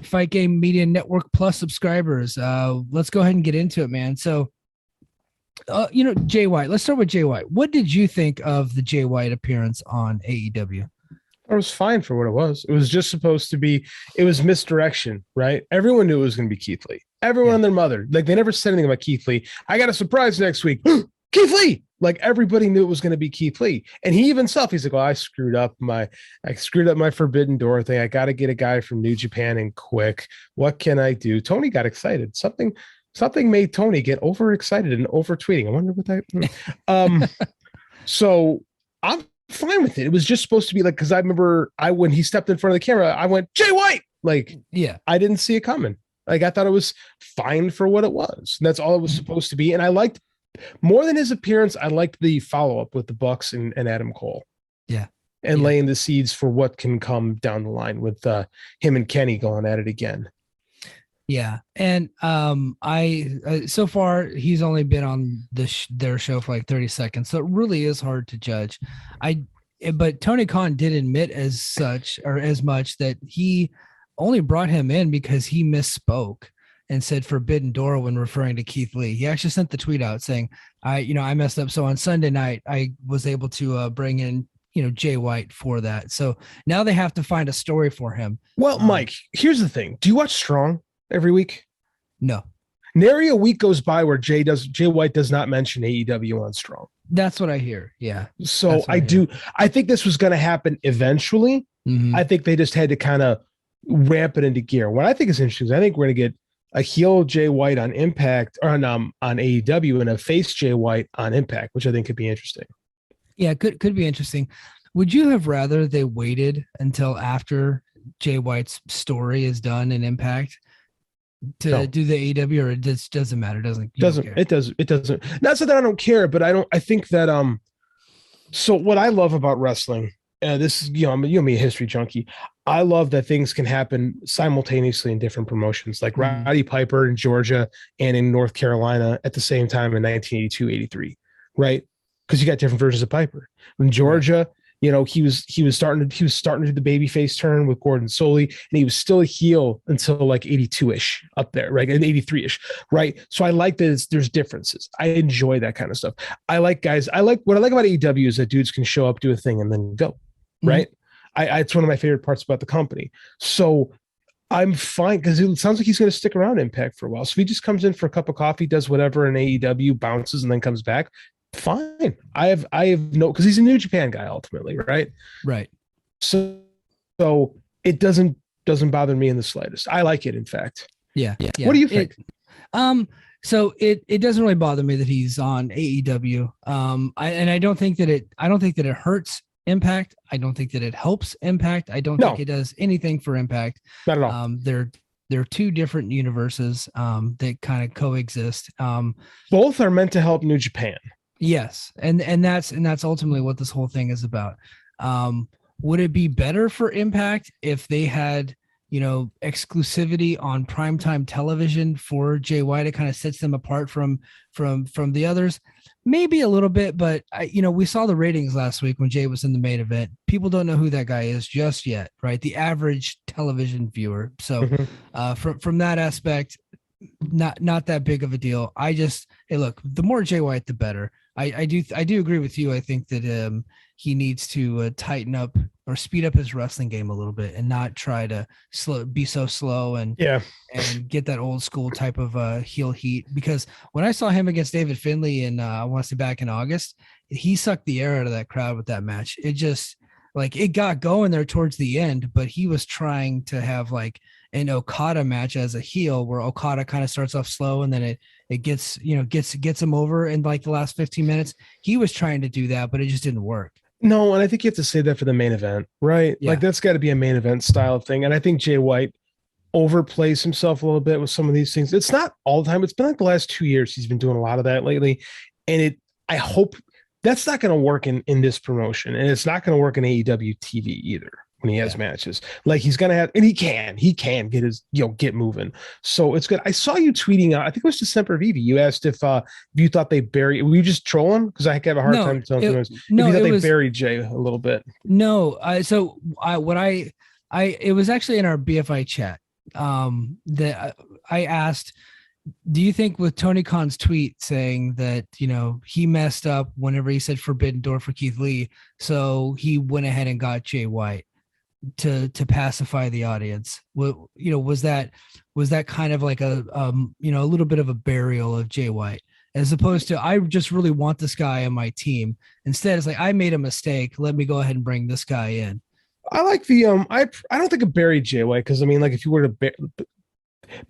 Fight Game Media Network Plus subscribers. Let's go ahead and get into it, man. So, Jay White. Let's start with Jay White. What did you think of the Jay White appearance on AEW? It was fine for what it was. It was just supposed to be, it was misdirection, right? Everyone knew it was going to be Keith Lee. Everyone and their mother. Like, they never said anything about Keith Lee. I got a surprise next week. Keith Lee! Like, everybody knew it was going to be Keith Lee. And he even himself, he's like, well, I screwed up my Forbidden Door thing. I got to get a guy from New Japan in quick. What can I do? Tony got excited. Something made Tony get overexcited and over tweeting. I wonder what that. So I'm fine with it. It was just supposed to be like, because I remember when he stepped in front of the camera, I went, Jay White. Like, yeah, I didn't see it coming. Like, I thought it was fine for what it was. And that's all it was supposed to be. And I liked, more than his appearance, I liked the follow-up with the Bucks and Adam Cole. Yeah. And laying the seeds for what can come down the line with him and Kenny going at it again. Yeah. And so far he's only been on their show for like 30 seconds. So it really is hard to judge. But Tony Khan did admit as much that he only brought him in because he misspoke and said Forbidden Door when referring to Keith Lee. He actually sent the tweet out saying, I messed up. So on Sunday night, I was able to bring in, Jay White for that. So now they have to find a story for him. Well, Mike, here's the thing. Do you watch Strong every week? No. Nary a week goes by where Jay White does not mention AEW on Strong. That's what I hear. Yeah. So I think this was going to happen eventually. Mm-hmm. I think they just had to kind of ramp it into gear. What I think is interesting is I think we're going to get a heel Jay White on Impact or on AEW and a face Jay White on Impact, which I think could be interesting. Yeah, could be interesting. Would you have rather they waited until after Jay White's story is done in Impact to do the AEW, or it just doesn't matter? It doesn't. Not so that I don't care, but I think that so what I love about wrestling, this is, you and me, a history junkie. I love that things can happen simultaneously in different promotions, like Roddy Piper in Georgia and in North Carolina at the same time in 1982, 83, right? Because you got different versions of Piper. In Georgia, he was starting to do the babyface turn with Gordon Soley, and he was still a heel until like 82-ish up there, right? And 83-ish, right? So I like that there's differences. I enjoy that kind of stuff. What I like about AEW is that dudes can show up, do a thing, and then go, right? It's one of my favorite parts about the company. So I'm fine because it sounds like he's going to stick around Impact for a while. So if he just comes in for a cup of coffee, does whatever in AEW, bounces, and then comes back, fine. I have no, because he's a New Japan guy ultimately, right? Right. So it doesn't bother me in the slightest. I like it, in fact. Yeah. What do you think? So it doesn't really bother me that he's on AEW. I don't think that it hurts Impact. I don't think that it helps Impact. I don't think it does anything for Impact. Not at all. They're two different universes that kind of coexist. Both are meant to help New Japan. Yes, and that's ultimately what this whole thing is about. Would it be better for Impact if they had, exclusivity on primetime television for Jay White? It kind of sets them apart from the others. Maybe a little bit, but we saw the ratings last week when Jay was in the main event. People don't know who that guy is just yet, right? The average television viewer. So from that aspect, not that big of a deal. Hey, look, the more Jay White, the better. I do agree with you. I think that he needs to tighten up or speed up his wrestling game a little bit and not try to be so slow and get that old school type of heel heat. Because when I saw him against David Finlay in I want to say back in August, he sucked the air out of that crowd with that match. It just it got going there towards the end, but he was trying to have like an Okada match as a heel where Okada kind of starts off slow and then it gets him over in like the last 15 minutes. He was trying to do that, but it just didn't work. No, and I think you have to say that for the main event, right? Yeah. Like that's got to be a main event style of thing. And I think Jay White overplays himself a little bit with some of these things. It's not all the time. It's been like the last 2 years he's been doing a lot of that lately. And I hope that's not going to work in this promotion. And it's not going to work in AEW TV either when he has matches. Like he's going to have, and he can get his, get moving. So it's good. I saw you tweeting out, I think it was December Vivi. You asked if you thought they buried, were you just trolling? Because I have a hard time telling if you thought they buried Jay a little bit. No. It was actually in our BFI chat. that I asked, do you think with Tony Khan's tweet saying that, he messed up whenever he said Forbidden Door for Keith Lee, so he went ahead and got Jay White to pacify the audience? Was that kind of like a little bit of a burial of Jay White, as opposed to, I just really want this guy on my team? Instead, it's like, I made a mistake, let me go ahead and bring this guy in. I like the I don't think of Barry J White, because I mean, like, if you were to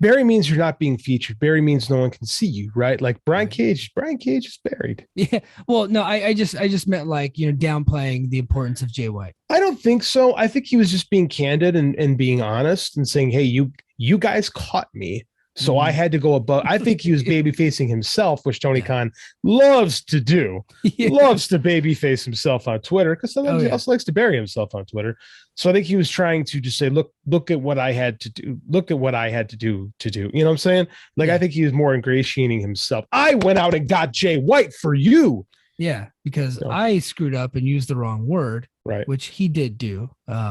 Barry means you're not being featured. Barry means no one can see you, right? Like Brian Cage is buried. Yeah. Well, no, I just meant, like, downplaying the importance of Jay White. I don't think so. I think he was just being candid and being honest and saying, hey, you guys caught me, so I had to go above. I think he was baby facing himself, which Tony Khan loves to do. Yeah. Loves to baby face himself on Twitter, because sometimes he also likes to bury himself on Twitter. So I think he was trying to just say, look at what I had to do. Look at what I had to do. You know what I'm saying? Like, I think he was more ingratiating himself. I went out and got Jay White for you. Yeah, because I screwed up and used the wrong word, right? Which he did do.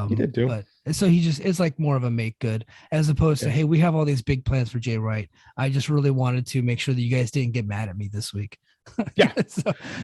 He did do. But so it's like more of a make good, as opposed to, hey, we have all these big plans for Jay White. I just really wanted to make sure that you guys didn't get mad at me this week. Yeah. So